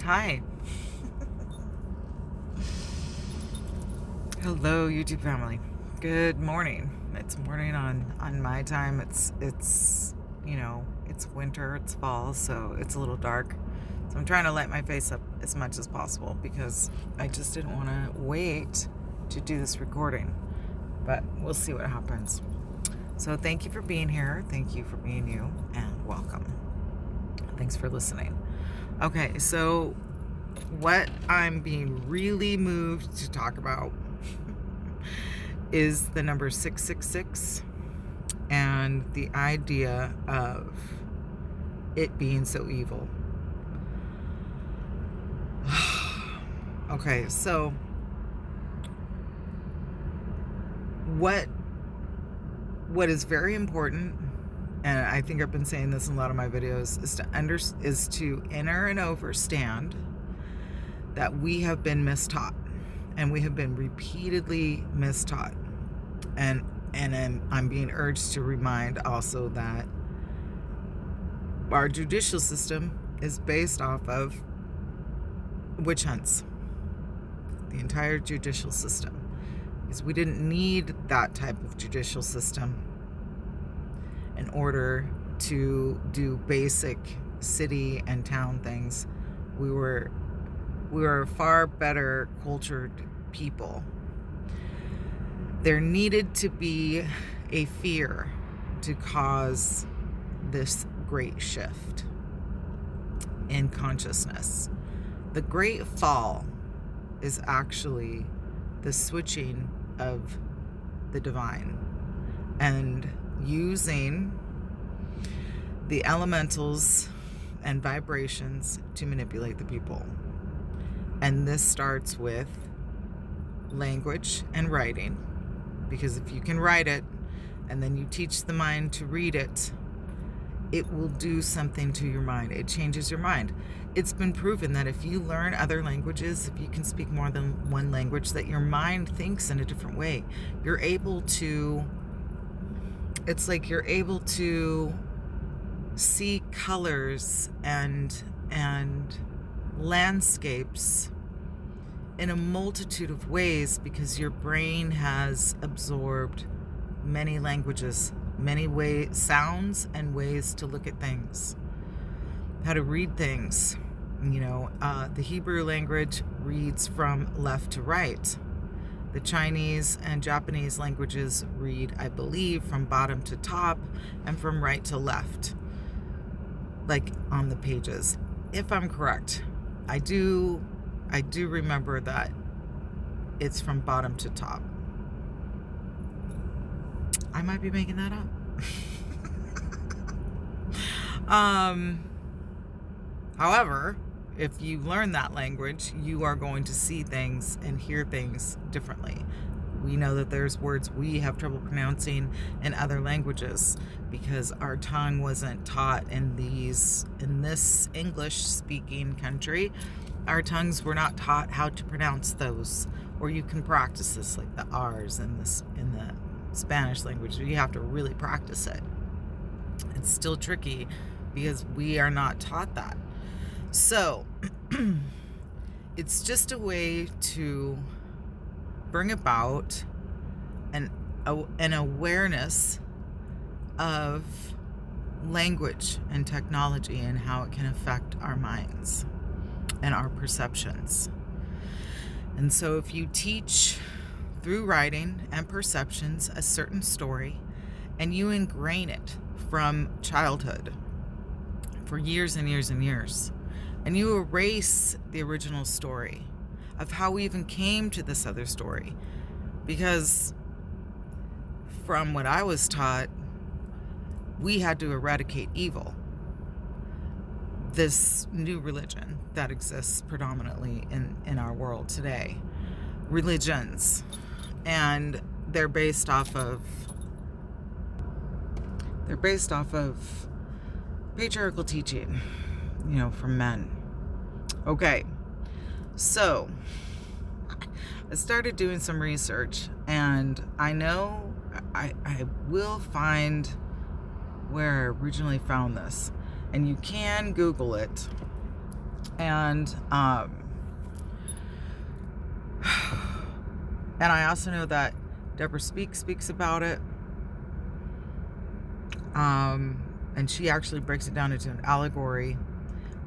Hi. Hello, YouTube family. Good morning. It's morning on my time. It's it's winter, it's fall, so it's a little dark. So I'm trying to light my face up as much as possible because I just didn't want to wait to do this recording. But we'll see what happens. So thank you for being here. Thank you for being you, and welcome. Thanks for listening. Okay, so what I'm being really moved to talk about is the number 666 and the idea of it being so evil. Okay, so what is very important, and I think I've been saying this in a lot of my videos, is to enter and understand that we have been mistaught, and we have been repeatedly mistaught, and I'm being urged to remind also that our judicial system is based off of witch hunts. The entire judicial system, because we didn't need that type of judicial system in order to do basic city and town things. We were far better cultured people. There needed to be a fear to cause this great shift in consciousness. The Great Fall is actually the switching of the divine and using the elementals and vibrations to manipulate the people. And this starts with language and writing, because if you can write it and then you teach the mind to read it, it will do something to your mind. It changes your mind. It's been proven that if you learn other languages, if you can speak more than one language, that your mind thinks in a different way. You're able to see colors and landscapes in a multitude of ways, because your brain has absorbed many languages, many sounds and ways to look at things, how to read things. The Hebrew language reads from left to right. The Chinese and Japanese languages read, I believe, from bottom to top and from right to left, like on the pages. If I'm correct, I do remember that it's from bottom to top. I might be making that up. However, if you learn that language, you are going to see things and hear things differently. We know that there's words we have trouble pronouncing in other languages because our tongue wasn't taught in this English-speaking country. Our tongues were not taught how to pronounce those. Or you can practice this, like the R's in the Spanish language. You have to really practice it. It's still tricky because we are not taught that. So it's just a way to bring about an awareness of language and technology and how it can affect our minds and our perceptions. And so if you teach through writing and perceptions a certain story, and you ingrain it from childhood for years and years and years, and you erase the original story of how we even came to this other story, because from what I was taught, we had to eradicate evil. This new religion that exists predominantly in our world today, religions, and they're based off of patriarchal teaching, from men. Okay, so I started doing some research, and I know I will find where I originally found this, and you can Google it. And and I also know that Deborah speaks about it. And she actually breaks it down into an allegory.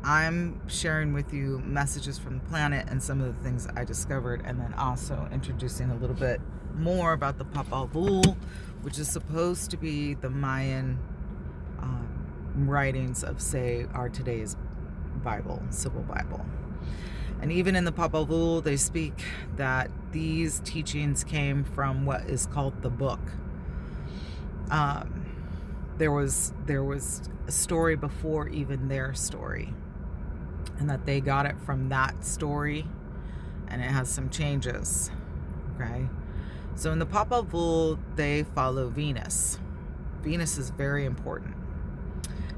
I'm sharing with you messages from the planet and some of the things I discovered, and then also introducing a little bit more about the Popol Vuh, which is supposed to be the Mayan writings of, say, our today's Bible, Civil Bible. And even in the Popol Vuh, they speak that these teachings came from what is called the book. There was a story before even their story, and that they got it from that story, and it has some changes. Okay, so in the Popol Vuh, they follow Venus. Venus is very important,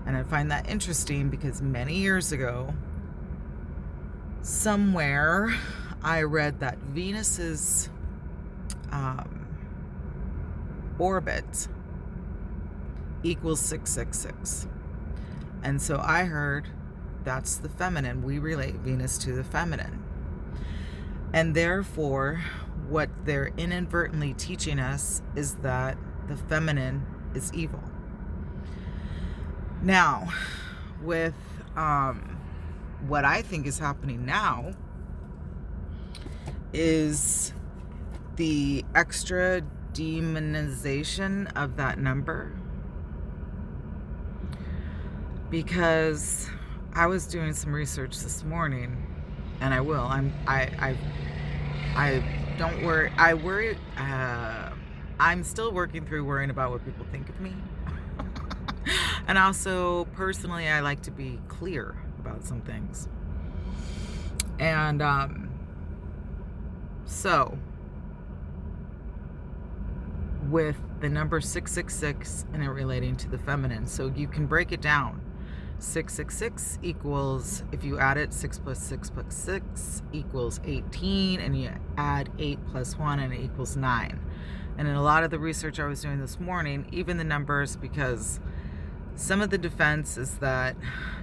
and I find that interesting because many years ago, somewhere, I read that Venus's orbit equals 666. And so I heard that's the feminine. We relate Venus to the feminine. And therefore, what they're inadvertently teaching us is that the feminine is evil. Now, with what I think is happening now is the extra demonization of that number. Because I was doing some research this morning, and I will. I don't worry. I worry. I'm still working through worrying about what people think of me, and also personally, I like to be clear about some things. And so, with the number 666 and it relating to the feminine, so you can break it down. 666 equals, if you add it, 6 plus 6 plus 6 equals 18, and you add 8 plus 1 and it equals 9. And in a lot of the research I was doing this morning, even the numbers, because some of the defense is that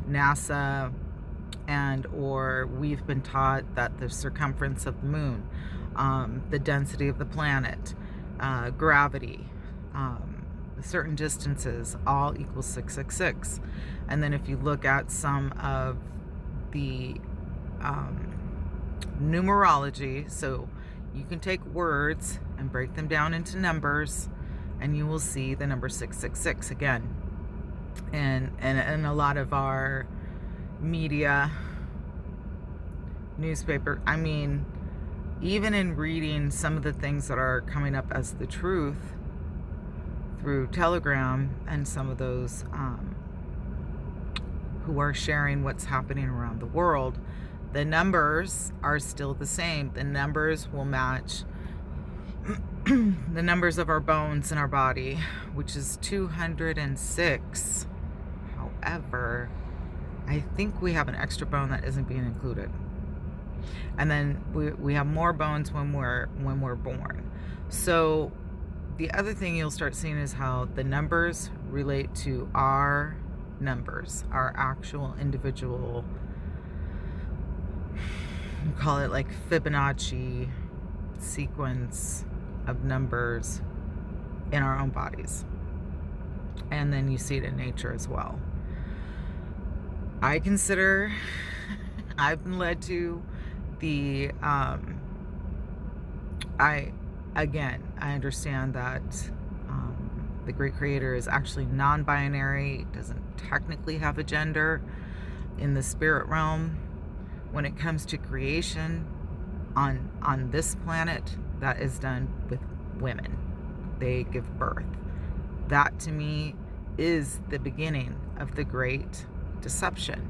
NASA and or we've been taught that the circumference of the moon, the density of the planet, gravity, certain distances all equals 666. And then if you look at some of the numerology, so you can take words and break them down into numbers, and you will see the number 666 again. And a lot of our media, newspaper, I mean, even in reading some of the things that are coming up as the truth through Telegram and some of those who are sharing what's happening around the world, the numbers are still the same. The numbers will match the numbers of our bones in our body, which is 206. However, I think we have an extra bone that isn't being included. And then we have more bones when we're born. So the other thing you'll start seeing is how the numbers relate to our numbers, our actual individual, we call it like Fibonacci sequence of numbers in our own bodies. And then you see it in nature as well. I consider I've been led to the I understand that the great creator is actually non-binary, doesn't technically have a gender in the spirit realm. When it comes to creation on this planet, that is done with women. They give birth. That to me is the beginning of the great deception.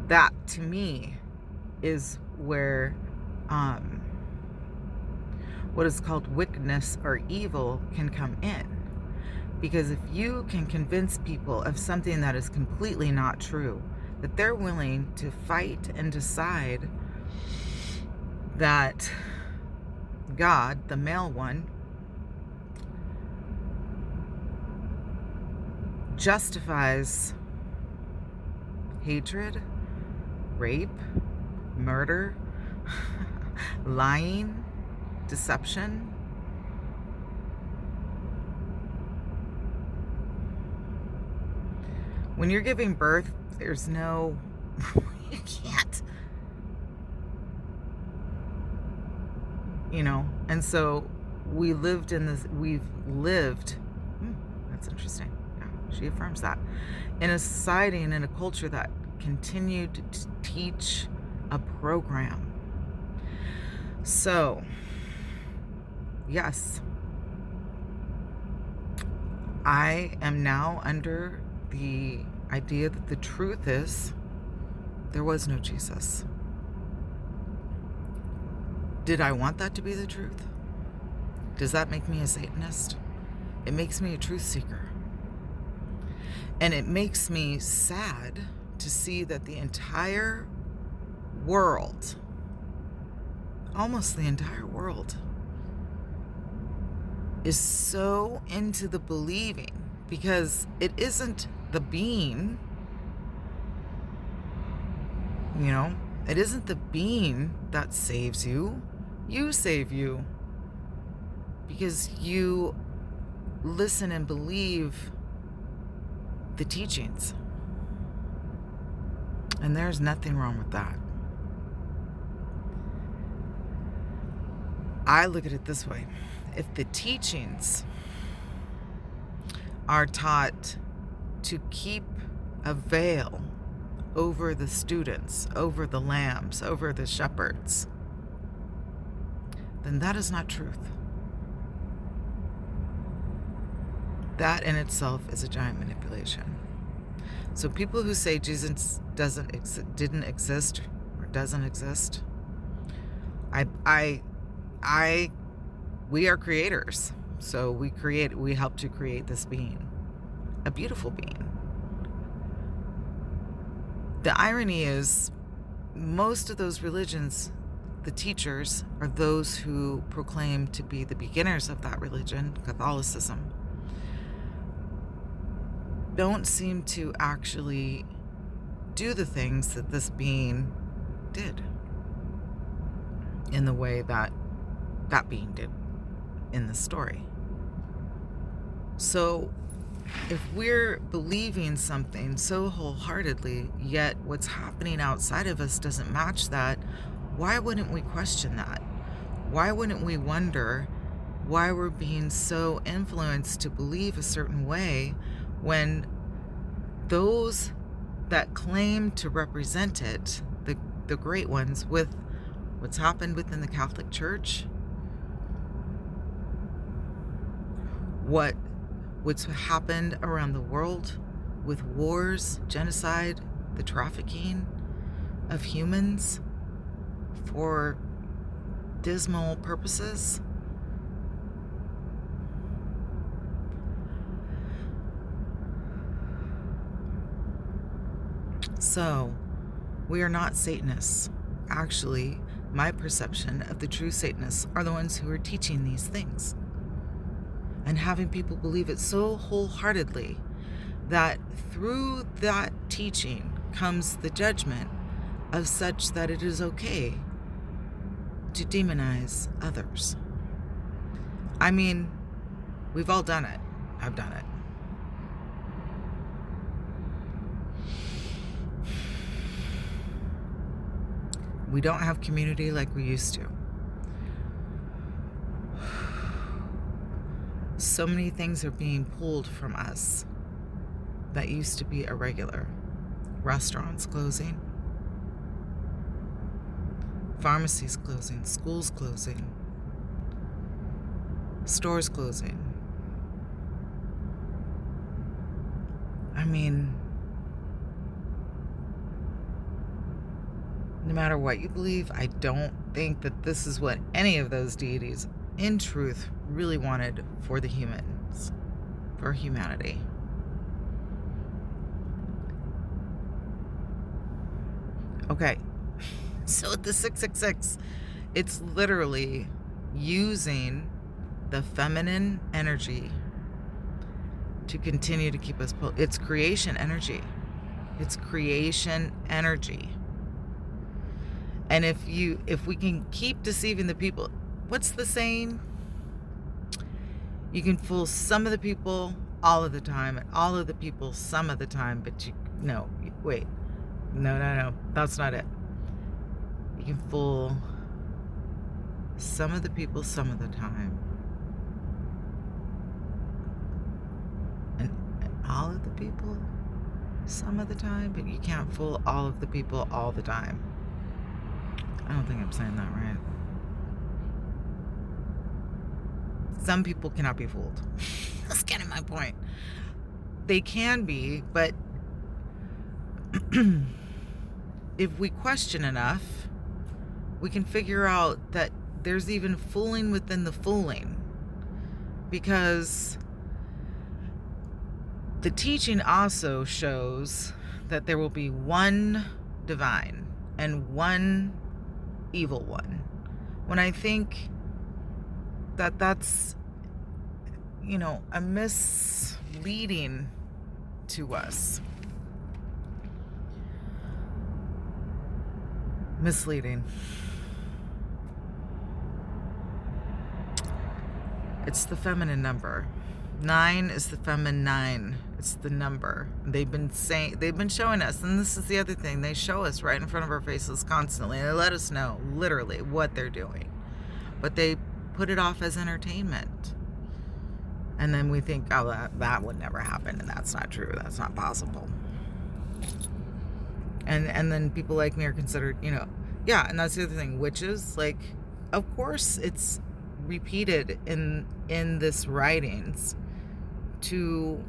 That to me is where what is called wickedness or evil can come in. Because if you can convince people of something that is completely not true, that they're willing to fight and decide that God, the male one, justifies hatred, rape, murder, lying, deception. When you're giving birth, there's no, you can't, and so we've lived, that's interesting. Yeah, she affirms that. In a society and in a culture that continued to teach a program. So, yes, I am now under the idea that the truth is there was no Jesus. Did I want that to be the truth? Does that make me a Satanist? It makes me a truth seeker. And it makes me sad to see that the entire world, almost the entire world, is so into the believing, because it isn't the being, it isn't the being that saves you. You save you. Because you listen and believe the teachings. And there's nothing wrong with that. I look at it this way. If the teachings are taught to keep a veil over the students, over the lambs, over the shepherds, then that is not truth. That in itself is a giant manipulation. So people who say Jesus didn't exist or doesn't exist, we are creators. So we help to create this being, a beautiful being. The irony is, most of those religions, the teachers are those who proclaim to be the beginners of that religion, Catholicism, don't seem to actually do the things that this being did in the way that that being did in the story. So if we're believing something so wholeheartedly, yet what's happening outside of us doesn't match that, why wouldn't we question that? Why wouldn't we wonder why we're being so influenced to believe a certain way when those that claim to represent it, the great ones, with what's happened within the Catholic Church, what's happened around the world with wars, genocide, the trafficking of humans for dismal purposes. So, we are not Satanists. Actually, my perception of the true Satanists are the ones who are teaching these things and having people believe it so wholeheartedly that through that teaching comes the judgment of such that it is okay to demonize others. I mean, we've all done it. I've done it. We don't have community like we used to. So many things are being pulled from us that used to be irregular. Restaurants closing, pharmacies closing, schools closing, stores closing. I mean, no matter what you believe, I don't think that this is what any of those deities in truth really wanted for the humans, for humanity. Okay, so with the 666, it's literally using the feminine energy to continue to keep us it's creation energy. It's creation energy. And if we can keep deceiving the people, what's the saying? You can fool some of the people all of the time, and all of the people some of the time, but no, that's not it. You can fool some of the people some of the time, and all of the people some of the time, but you can't fool all of the people all the time. I don't think I'm saying that right. Some people cannot be fooled. That's kind of my point. They can be, but if we question enough, we can figure out that there's even fooling within the fooling. Because the teaching also shows that there will be one divine and one evil one. When I think that that's, a misleading to us. Misleading. It's the feminine number. 9 is the feminine. It's the number. They've been showing us, and this is the other thing, they show us right in front of our faces constantly. They let us know literally what they're doing. But they put it off as entertainment. And then we think, oh, that would never happen, and that's not true. That's not possible. And then people like me are considered, yeah, and that's the other thing. Witches, of course it's repeated in this writings to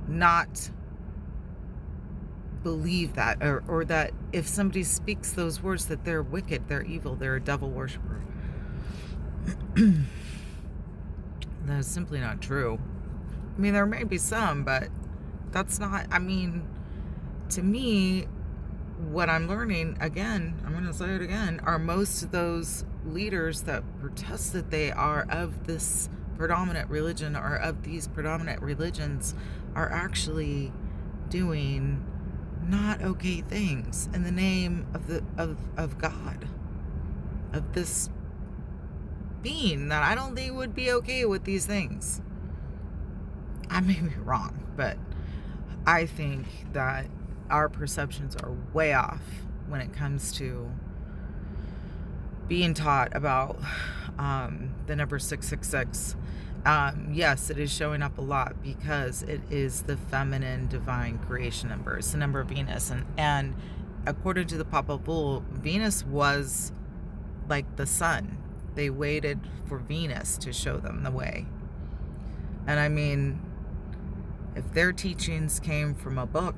not believe that, or that if somebody speaks those words that they're wicked, they're evil, they're a devil worshiper. That is simply not true. I mean, there may be some, but that's not, to me, what I'm learning, again, I'm going to say it again, are most of those leaders that protest that they are of this predominant religion or of these predominant religions are actually doing not okay things in the name of God, of this being that I don't think would be okay with these things. I may be wrong, but I think that our perceptions are way off when it comes to being taught about the number 666. Yes, it is showing up a lot because it is the feminine divine creation number. It's the number of Venus. And according to the Papa Bull, Venus was like the sun. They waited for Venus to show them the way. And if their teachings came from a book,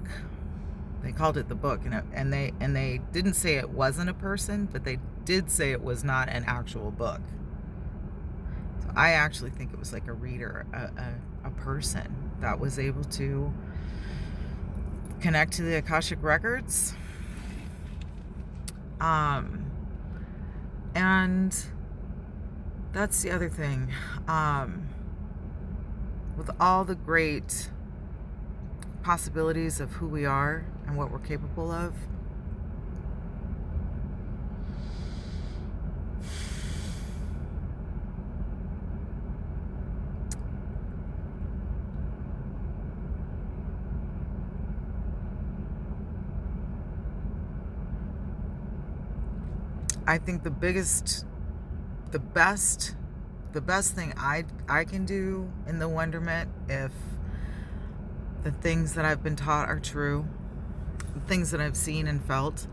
they called it the book, and they didn't say it wasn't a person, but they did say it was not an actual book. So I actually think it was like a reader, a person that was able to connect to the Akashic records. And that's the other thing. With all the great possibilities of who we are and what we're capable of, I think the best thing I can do in the wonderment, if the things that I've been taught are true, the things that I've seen and felt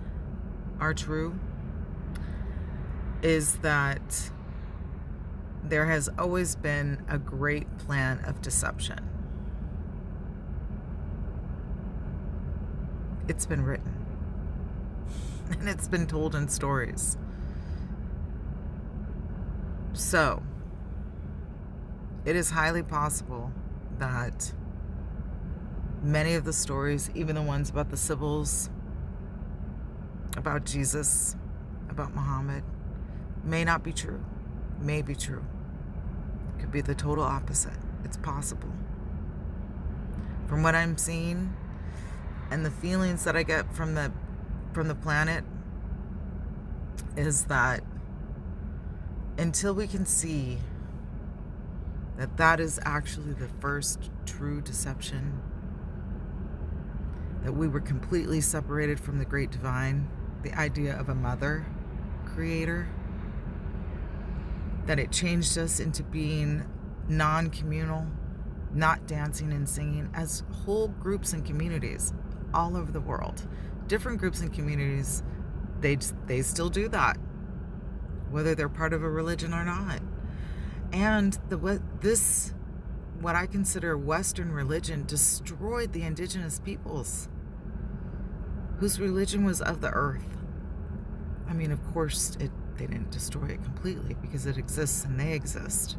are true, is that there has always been a great plan of deception. It's been written. And it's been told in stories. So, it is highly possible that many of the stories, even the ones about the Sibyls, about Jesus, about Muhammad, may not be true. May be true. It could be the total opposite. It's possible. From what I'm seeing and the feelings that I get from the planet, is that until we can see that that is actually the first true deception, that we were completely separated from the great divine, the idea of a mother creator, that it changed us into being non-communal, not dancing and singing as whole groups and communities all over the world. Different groups and communities, they still do that, whether they're part of a religion or not. And what I consider Western religion destroyed the indigenous peoples whose religion was of the earth. I mean, of course, they didn't destroy it completely because it exists and they exist.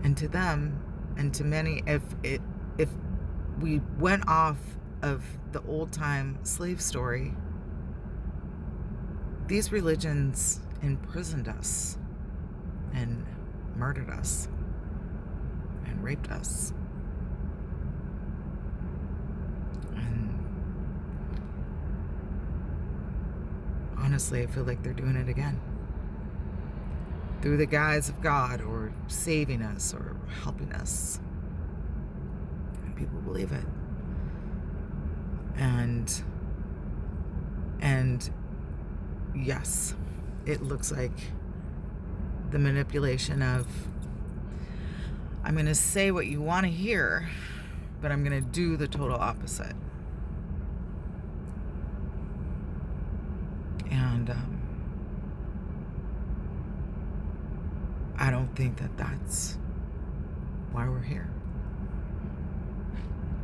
And to them, and to many, if we went off of the old time slave story, these religions imprisoned us and murdered us and raped us. And honestly, I feel like they're doing it again. Through the guise of God or saving us or helping us. And people believe it. And yes, it looks like the manipulation of, I'm going to say what you want to hear, but I'm going to do the total opposite. And I don't think that that's why we're here.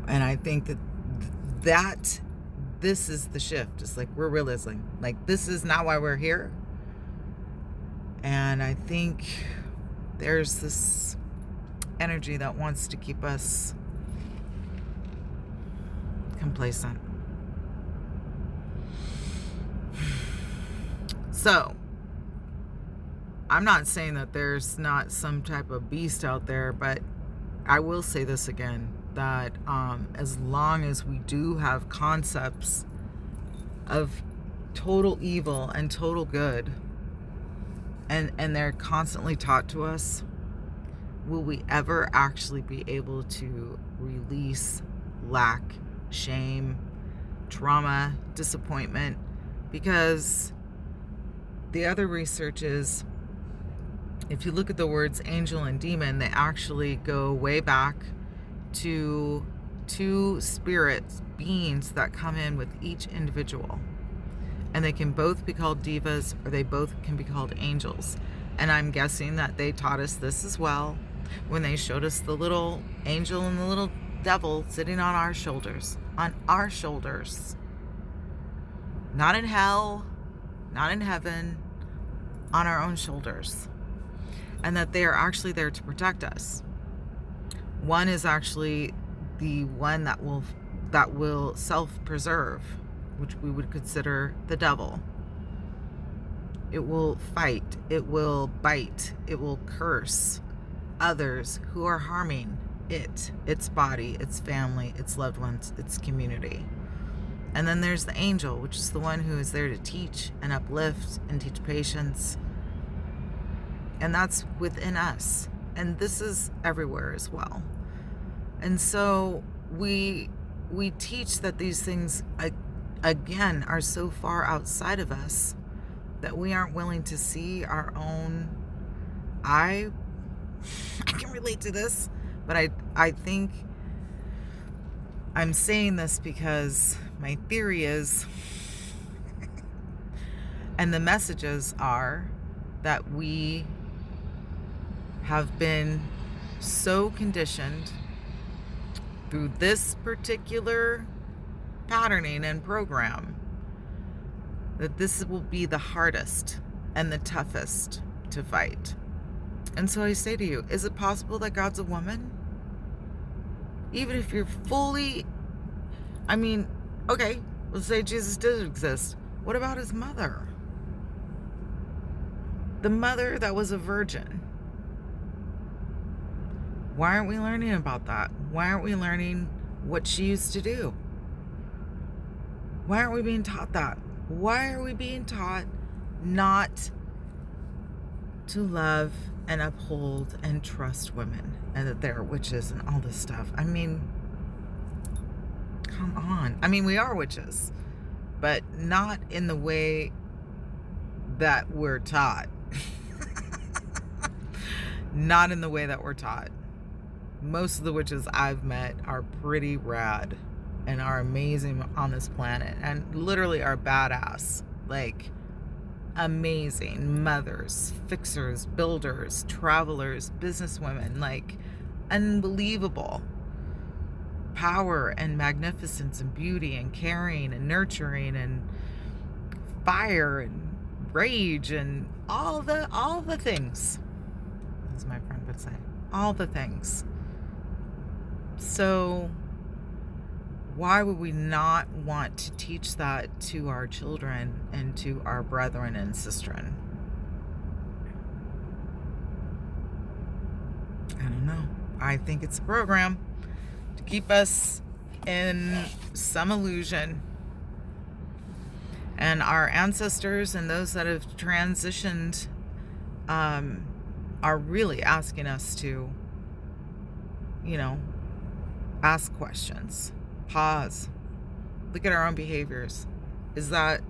And I think that this is the shift. It's like we're realizing, like, this is not why we're here. And I think there's this energy that wants to keep us complacent. So, I'm not saying that there's not some type of beast out there, but I will say this again, that as long as we do have concepts of total evil and total good, and they're constantly taught to us, will we ever actually be able to release lack, shame, trauma, disappointment? Because the other research is, if you look at the words angel and demon, they actually go way back to two spirits, beings that come in with each individual. And they can both be called divas, or they both can be called angels. And I'm guessing that they taught us this as well when they showed us the little angel and the little devil sitting on our shoulders. On our shoulders. Not in hell, not in heaven, on our own shoulders. And that they are actually there to protect us. One is actually the one that will self-preserve, which we would consider the devil. It will fight, it will bite, it will curse others who are harming it, its body, its family, its loved ones, its community. And then there's the angel, which is the one who is there to teach and uplift and teach patience. And that's within us. And this is everywhere as well. And so we teach that these things, again, are so far outside of us that we aren't willing to see our own. I can relate to this, but I think I'm saying this because my theory is, and the messages are, that we have been so conditioned through this particular patterning and program that this will be the hardest and the toughest to fight. And so I say to you, is it possible that God's a woman? Even if you're fully, okay, let's say Jesus did exist. What about his mother? The mother that was a virgin. Why aren't we learning about that? Why aren't we learning what she used to do. Why aren't we being taught that? Why are we being taught not to love and uphold and trust women and that they're witches and all this stuff? I mean, come on. I mean, we are witches, but not in the way that we're taught. Not in the way that we're taught. Most of the witches I've met are pretty rad and are amazing on this planet and literally are badass. Like, amazing mothers, fixers, builders, travelers, businesswomen, like unbelievable power and magnificence and beauty and caring and nurturing and fire and rage and all the things, as my friend would say, all the things. So why would we not want to teach that to our children and to our brethren and sistren? I don't know. I think it's a program to keep us in some illusion. And our ancestors and those that have transitioned are really asking us to, ask questions. Pause. Look at our own behaviors. Is that,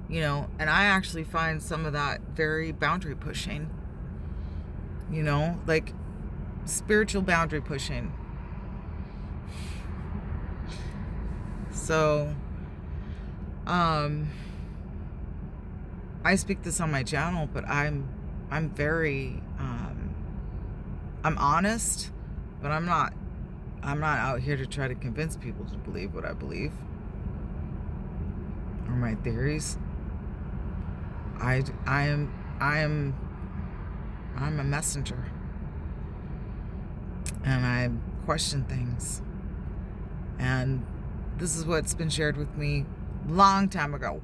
and I actually find some of that very boundary pushing, like spiritual boundary pushing. So, I speak this on my channel, but I'm very, I'm honest, but I'm not out here to try to convince people to believe what I believe or my theories. I'm a messenger, and I question things, and this is what's been shared with me long time ago,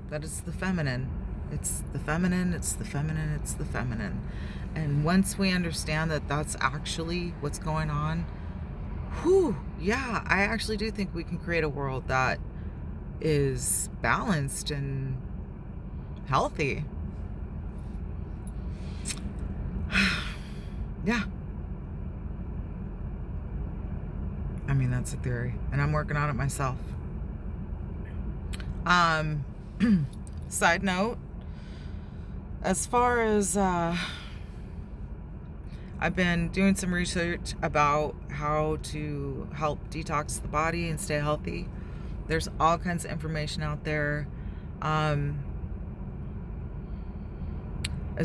that it's the feminine. It's the feminine, it's the feminine, it's the feminine. And once we understand that that's actually what's going on, I actually do think we can create a world that is balanced and healthy. Yeah. I mean, that's a theory, and I'm working on it myself. Side note, as far as I've been doing some research about how to help detox the body and stay healthy. There's all kinds of information out there. As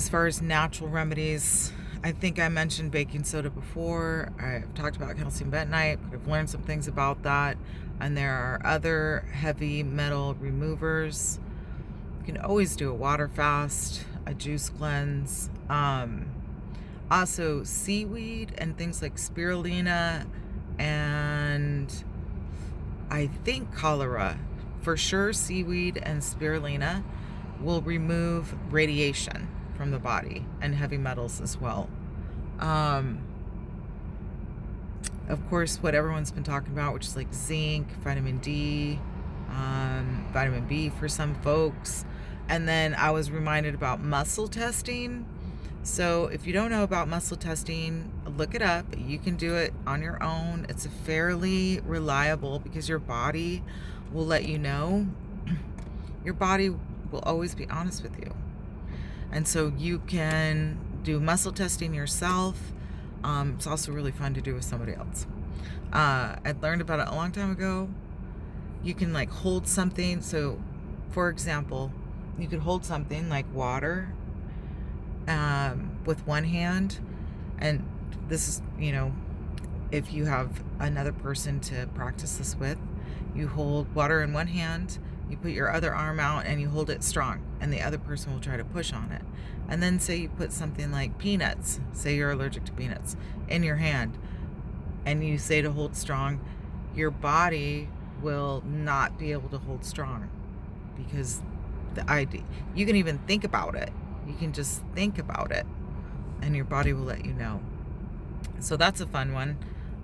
far as natural remedies, I think I mentioned baking soda before. I've talked about calcium bentonite, but I've learned some things about that. And there are other heavy metal removers. You can always do a water fast, a juice cleanse. Also, seaweed and things like spirulina and I think cholera. For sure, seaweed and spirulina will remove radiation from the body and heavy metals as well. Of course, what everyone's been talking about, which is like zinc, vitamin D, vitamin B for some folks. And then I was reminded about muscle testing. So if you don't know about muscle testing, look it up. You can do it on your own. It's fairly reliable because your body will let you know. Your body will always be honest with you. And so you can do muscle testing yourself. It's also really fun to do with somebody else. I learned about it a long time ago. You can like hold something. So for example, you could hold something like water with one hand, and this is, if you have another person to practice this with, you hold water in one hand, you put your other arm out and you hold it strong, and the other person will try to push on it. And then say you put something like peanuts, say you're allergic to peanuts, in your hand, and you say to hold strong, your body will not be able to hold strong, because you can even think about it. You can just think about it and your body will let you know. So that's a fun one.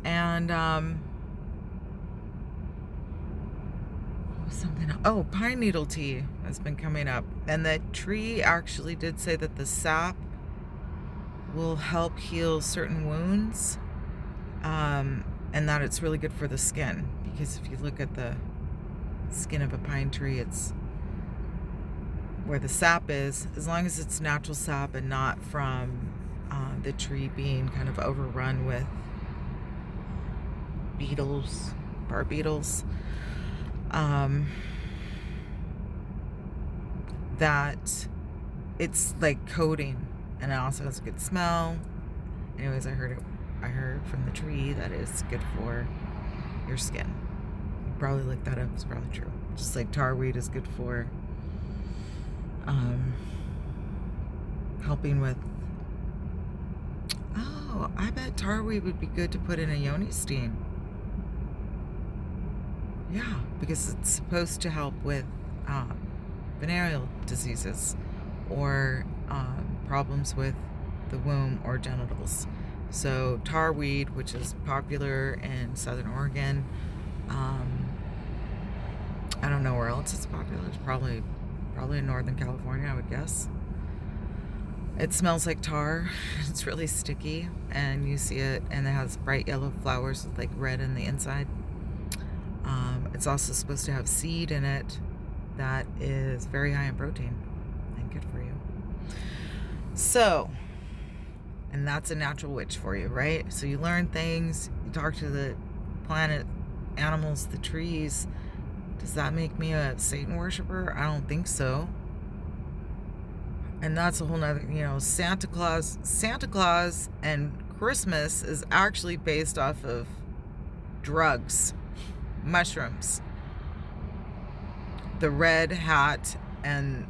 And was something else. Oh, pine needle tea has been coming up. And the tree actually did say that the sap will help heal certain wounds. And that it's really good for the skin. Because if you look at the skin of a pine tree, it's where the sap is, as long as it's natural sap and not from the tree being kind of overrun with beetles, bark beetles, that it's like coating, and it also has a good smell. Anyways, I heard from the tree that it's good for your skin. You probably look that up, it's probably true. Just like tarweed is good for helping with, oh, I bet tarweed would be good to put in a yoni steam. Yeah, because it's supposed to help with venereal diseases or problems with the womb or genitals. So tarweed, which is popular in Southern Oregon, I don't know where else it's popular. It's probably in Northern California, I would guess. It smells like tar. It's really sticky, and you see it, and it has bright yellow flowers with like red in the inside. It's also supposed to have seed in it that is very high in protein and good for you. So, and that's a natural witch for you, right? So you learn things, you talk to the planet, animals, the trees. Does that make me a Satan worshiper? I don't think so. And that's a whole nother, Santa Claus and Christmas is actually based off of drugs, mushrooms. The red hat and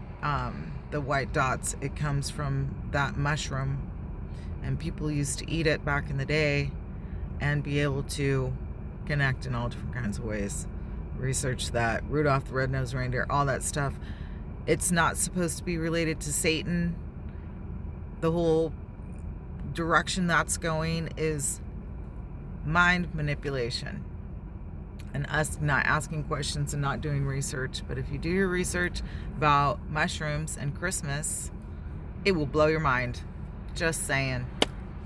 the white dots, it comes from that mushroom. And people used to eat it back in the day and be able to connect in all different kinds of ways. Research that, Rudolph the Red-Nosed Reindeer, all that stuff. It's not supposed to be related to Satan. The whole direction that's going is mind manipulation and us not asking questions and not doing research. But if you do your research about mushrooms and Christmas, it will blow your mind. Just saying.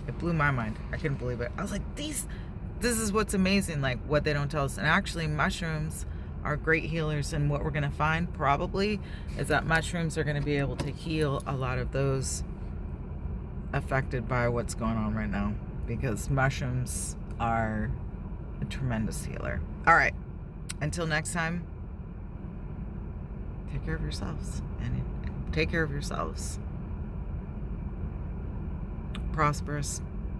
It blew my mind. I couldn't believe it. I was like, this is what's amazing, like what they don't tell us. And actually, mushrooms are great healers, and what we're going to find probably is that mushrooms are going to be able to heal a lot of those affected by what's going on right now, because mushrooms are a tremendous healer. All right, until next time, take care of yourselves and take care of yourselves. Prosperous